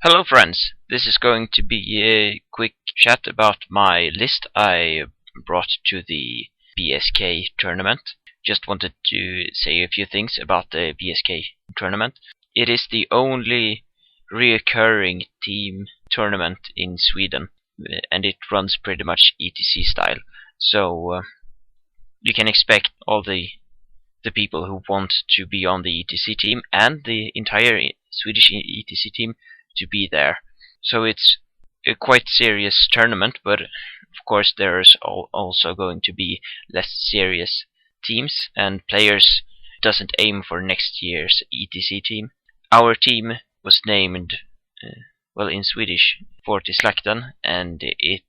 Hello friends, this is going to be a quick chat about my list I brought to the BSK tournament. Just wanted to say a few things about the BSK tournament. It is the only reoccurring team tournament in Sweden, and it runs pretty much ETC style. So you can expect all the people who want to be on the ETC team and the entire Swedish ETC team to be there. So it's a quite serious tournament, but of course there's also going to be less serious teams, and players doesn't aim for next year's ETC team. Our team was named, in Swedish, Fortislakten, and it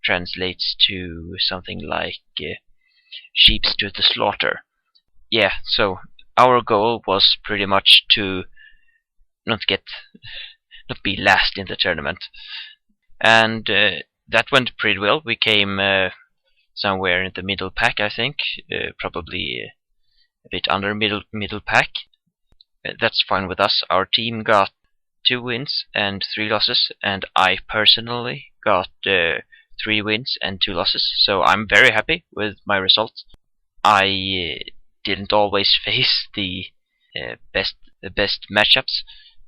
translates to something like sheeps to the slaughter. Yeah, so our goal was pretty much to not be last in the tournament, and that went pretty well. We came somewhere in the middle pack, I think, probably a bit under middle pack. That's fine with us. Our team got 2 wins and 3 losses, and I personally got 3 wins and 2 losses. So I'm very happy with my results. I didn't always face the best matchups,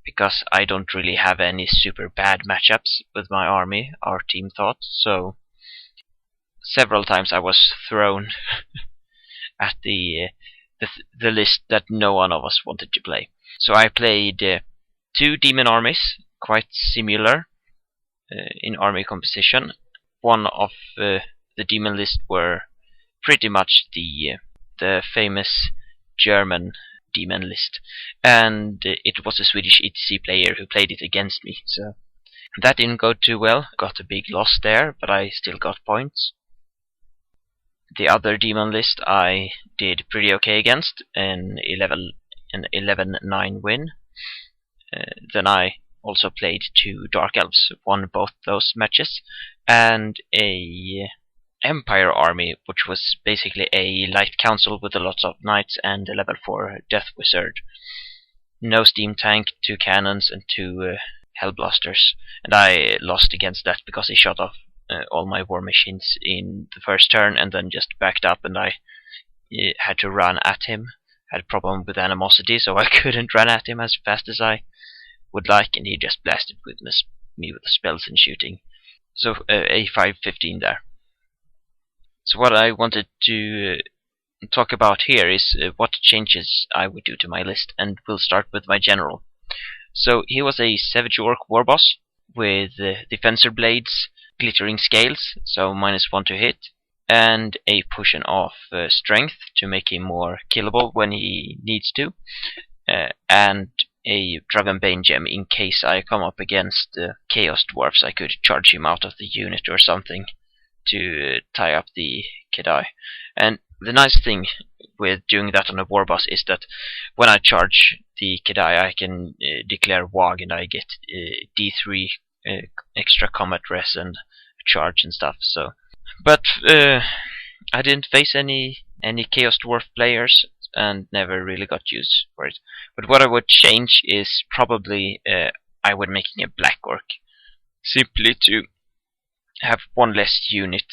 because I don't really have any super bad matchups with my army, our team thought. So several times I was thrown at the list that no one of us wanted to play. So I played 2 demon armies, quite similar in army composition. One of the demon list were pretty much the famous German demon list, and it was a Swedish ETC player who played it against me, so that didn't go too well. Got a big loss there, but I still got points. The other demon list I did pretty okay against, an 11-9 win. Then I also played 2 Dark Elves, won both those matches, and a Empire army, which was basically a light council with a lot of knights and a level 4 death wizard. No steam tank, 2 cannons, and 2 hellblasters. And I lost against that because he shot off all my war machines in the first turn and then just backed up, and I had to run at him. Had a problem with animosity, so I couldn't run at him as fast as I would like, and he just blasted with me with the spells and shooting. So a 5-15 there. So what I wanted to talk about here is what changes I would do to my list, and we'll start with my general. So he was a Savage Orc warboss with Defensor Blades, Glittering Scales, so -1 to hit, and a potion of Strength to make him more killable when he needs to, and a Dragonbane gem in case I come up against Chaos Dwarfs. I could charge him out of the unit or something to tie up the Kedai. And the nice thing with doing that on a warboss is that when I charge the Kedai, I can declare WOG, and I get D3 extra combat res and charge and stuff. So, but I didn't face any Chaos Dwarf players and never really got use for it. But what I would change is probably I would making a Black Orc, simply to have 1 less unit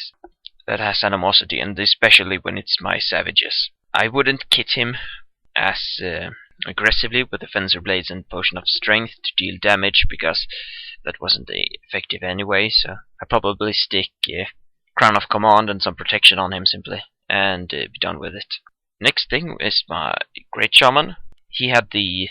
that has animosity, and especially when it's my savages. I wouldn't kit him as aggressively with Defensor Blades and Potion of Strength to deal damage, because that wasn't effective anyway, so I probably stick Crown of Command and some protection on him simply, and be done with it. Next thing is my Great Shaman. He had the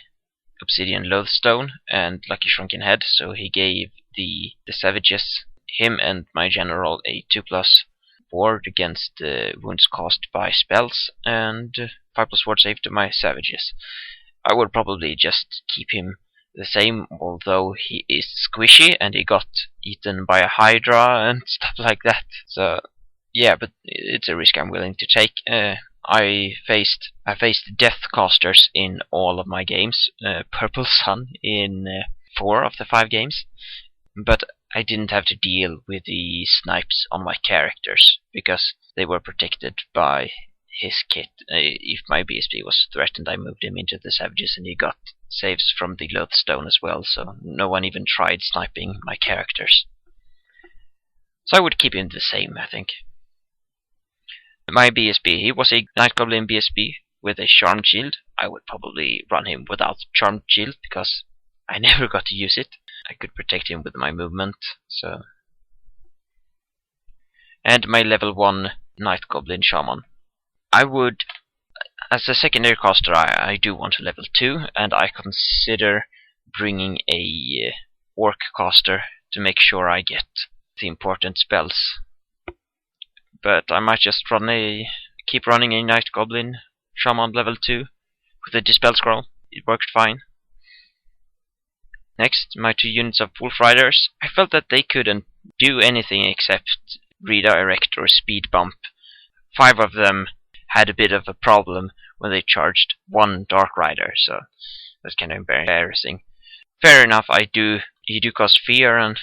Obsidian Loathstone and Lucky Shrunken Head, so he gave the savages, him and my general, a 2+ ward against wounds caused by spells, and 5+ ward save to my savages. I would probably just keep him the same, although he is squishy and he got eaten by a Hydra and stuff like that. So yeah, but it's a risk I'm willing to take. I faced Deathcasters in all of my games, Purple Sun in 4 of the 5 games, but I didn't have to deal with the snipes on my characters because they were protected by his kit. If my BSP was threatened, I moved him into the savages, and he got saves from the Loathstone as well, so no one even tried sniping my characters. So I would keep him the same, I think. My BSP, he was a Night Goblin BSP with a Charmed Shield. I would probably run him without Charmed Shield, because I never got to use it. I could protect him with my movement, so... And my level 1 Night Goblin Shaman. I would, as a secondary caster, I do want to level 2, and I consider bringing a Orc caster to make sure I get the important spells. But I might just keep running a Night Goblin Shaman level 2 with a Dispel Scroll. It worked fine. Next, my 2 units of Wolf Riders. I felt that they couldn't do anything except redirect or speed bump. 5 of them had a bit of a problem when they charged 1 Dark Rider, so that's kind of embarrassing. Fair enough, he do cause fear, and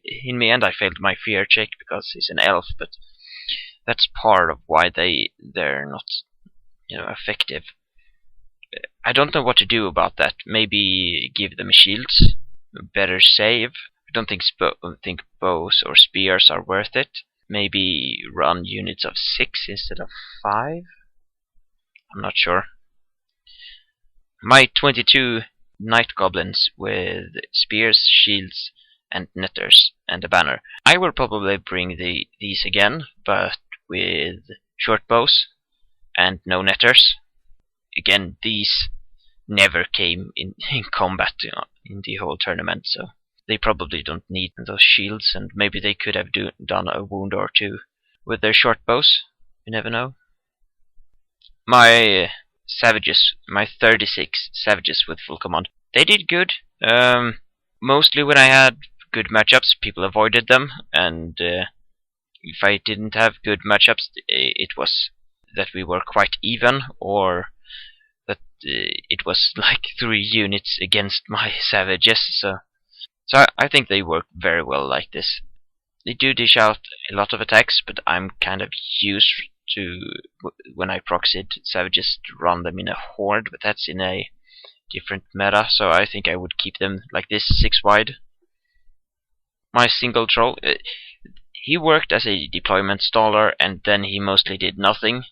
in the end I failed my fear check because he's an elf, but that's part of why they're not, effective. I don't know what to do about that. Maybe give them shields, better save. I don't think bows or spears are worth it. Maybe run units of 6 instead of 5? I'm not sure. My 22 Night Goblins with spears, shields, and netters, and a banner. I will probably bring these again, but with short bows and no netters. Again, these never came in combat in the whole tournament, so they probably don't need those shields, and maybe they could have done a wound or 2 with their short bows. You never know. My savages, my 36 savages with full command, they did good. Mostly when I had good matchups, people avoided them, and if I didn't have good matchups, it was that we were quite even, or that it was like 3 units against my savages. So I think they work very well like this. They do dish out a lot of attacks, but I'm kind of used to, when I proxied savages, to run them in a horde, but that's in a different meta, so I think I would keep them like this, 6 wide. My single troll, he worked as a deployment staller, and then he mostly did nothing,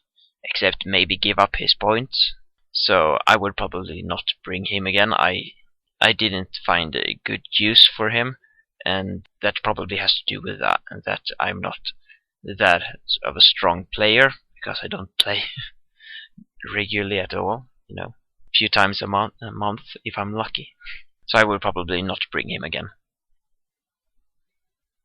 except maybe give up his points, so I would probably not bring him again. I didn't find a good use for him, and that probably has to do with that I'm not that of a strong player, because I don't play regularly at all, a few times a month if I'm lucky. So I will probably not bring him again.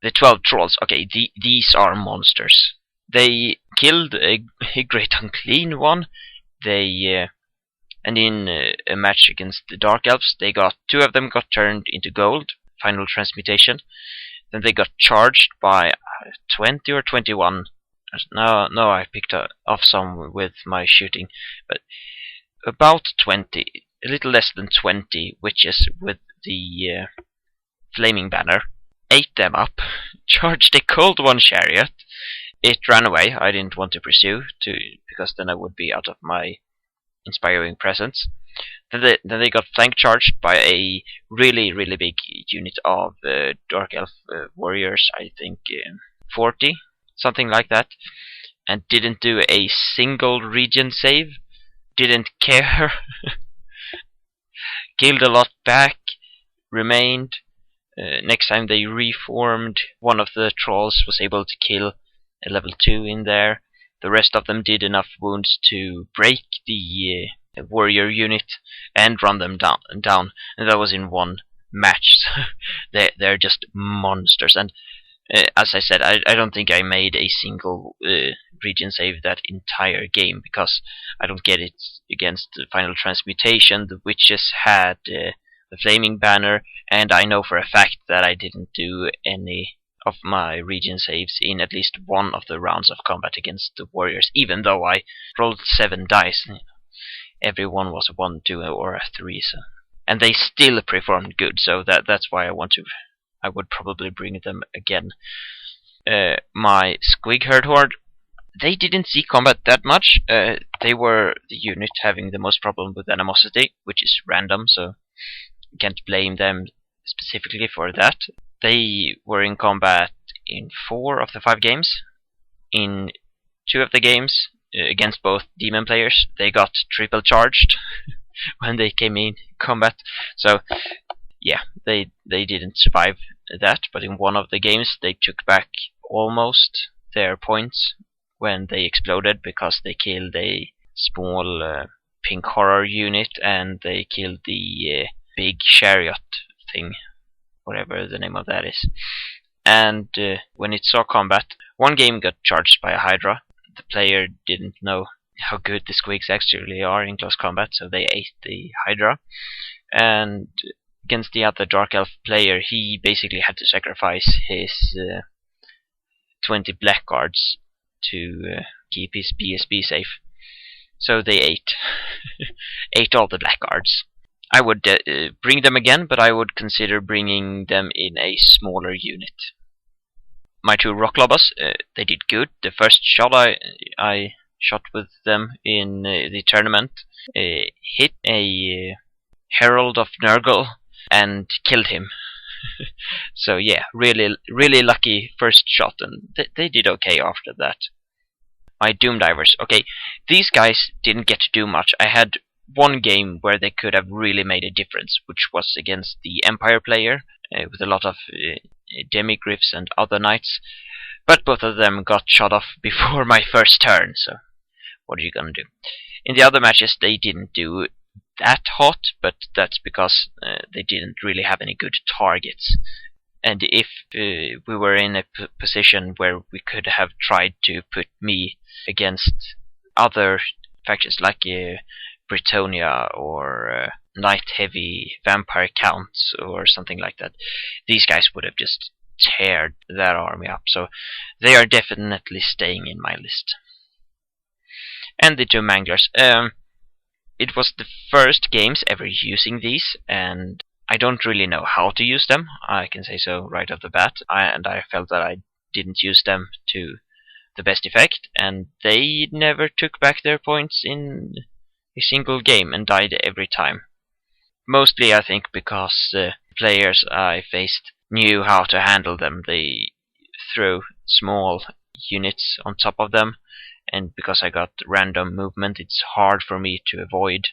The 12 trolls, okay, these are monsters. They killed a great unclean one. And in a match against the Dark Elves, 2 of them got turned into gold, final transmutation. Then they got charged by 20 or 21. No, I picked off some with my shooting, but about 20, a little less than 20 witches with the flaming banner. Ate them up, charged a cold one chariot. It ran away. I didn't want to pursue, because then I would be out of my inspiring presence. Then they got flank charged by a really, really big unit of Dark Elf warriors, I think 40, something like that, and didn't do a single region save, didn't care, killed a lot back, remained. Next time they reformed, one of the trolls was able to kill a level 2 in there. The rest of them did enough wounds to break the warrior unit and run them down, and that was in one match. They're just monsters, and as I said, I don't think I made a single region save that entire game, because I don't get it against the final transmutation. The witches had the flaming banner, and I know for a fact that I didn't do any of my region saves in at least one of the rounds of combat against the warriors, even though I rolled 7 dice. Every one was a 1, 2, or a 3, so. And they still performed good, so that's why I would probably bring them again. My Squig Herd Horde, They didn't see combat that much. They were the unit having the most problem with animosity, which is random, so you can't blame them specifically for that. They were in combat in 4 of the 5 games. In 2 of the games, against both demon players, they got triple charged when they came in combat. So yeah, they didn't survive that, but in one of the games they took back almost their points when they exploded, because they killed a small pink horror unit and they killed the big chariot thing, whatever the name of that is. And when it saw combat, one game got charged by a Hydra. The player didn't know how good the squigs actually are in close combat, so they ate the Hydra. And against the other Dark Elf player, he basically had to sacrifice his 20 blackguards to keep his BSB safe. So they ate all the blackguards. I would bring them again, but I would consider bringing them in a smaller unit. My 2 rock lobbas, they did good. The first shot I shot with them in the tournament hit a Herald of Nurgle and killed him. So yeah, really lucky first shot, and they did okay after that. My Doom Divers, okay, these guys didn't get to do much. I had one game where they could have really made a difference, which was against the Empire player, with a lot of demigryphs and other knights, but both of them got shot off before my first turn, so what are you gonna do? In the other matches they didn't do that hot, but that's because they didn't really have any good targets. And if we were in a position where we could have tried to put me against other factions like Britonia or Night Heavy Vampire Counts or something like that, these guys would have just teared that army up. So they are definitely staying in my list. And the 2 Manglers. It was the first games ever using these, and I don't really know how to use them. I can say so right off the bat. I felt that I didn't use them to the best effect, and they never took back their points in a single game and died every time. Mostly I think because players I faced knew how to handle them. They threw small units on top of them, and because I got random movement, it's hard for me to avoid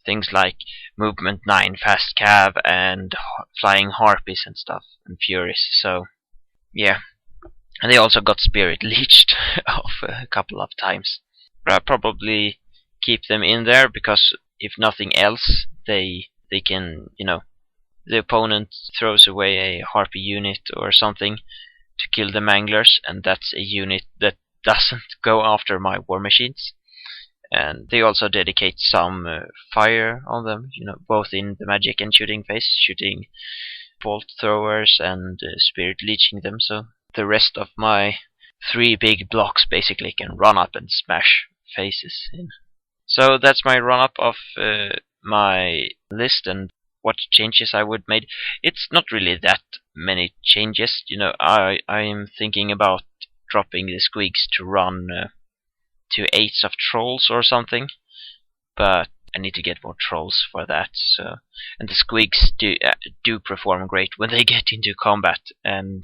things like movement 9 fast cav and flying harpies and stuff, and furies. So yeah, and they also got spirit leeched off a couple of times. But I'll probably keep them in there, because if nothing else, they can, you know, the opponent throws away a harpy unit or something to kill the Manglers, and that's a unit that doesn't go after my war machines. And they also dedicate some fire on them, you know, both in the magic and shooting phase, shooting bolt throwers and spirit leeching them, so the rest of my 3 big blocks basically can run up and smash faces in. So that's my run up of my list and what changes I would make. It's not really that many changes, you know. I am thinking about dropping the squigs to run 2 8s of trolls or something, but I need to get more trolls for that. So, and the squigs do perform great when they get into combat, and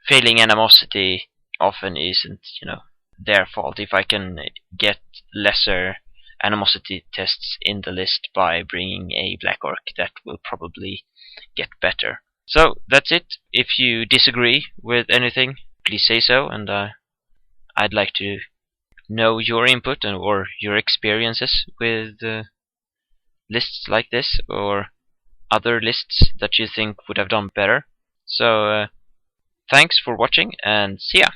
failing animosity often isn't, you know, their fault. If I can get lesser animosity tests in the list by bringing a Black Orc, that will probably get better. So that's it. If you disagree with anything, please say so, and I'd like to know your input or your experiences with lists like this, or other lists that you think would have done better. So thanks for watching, and see ya!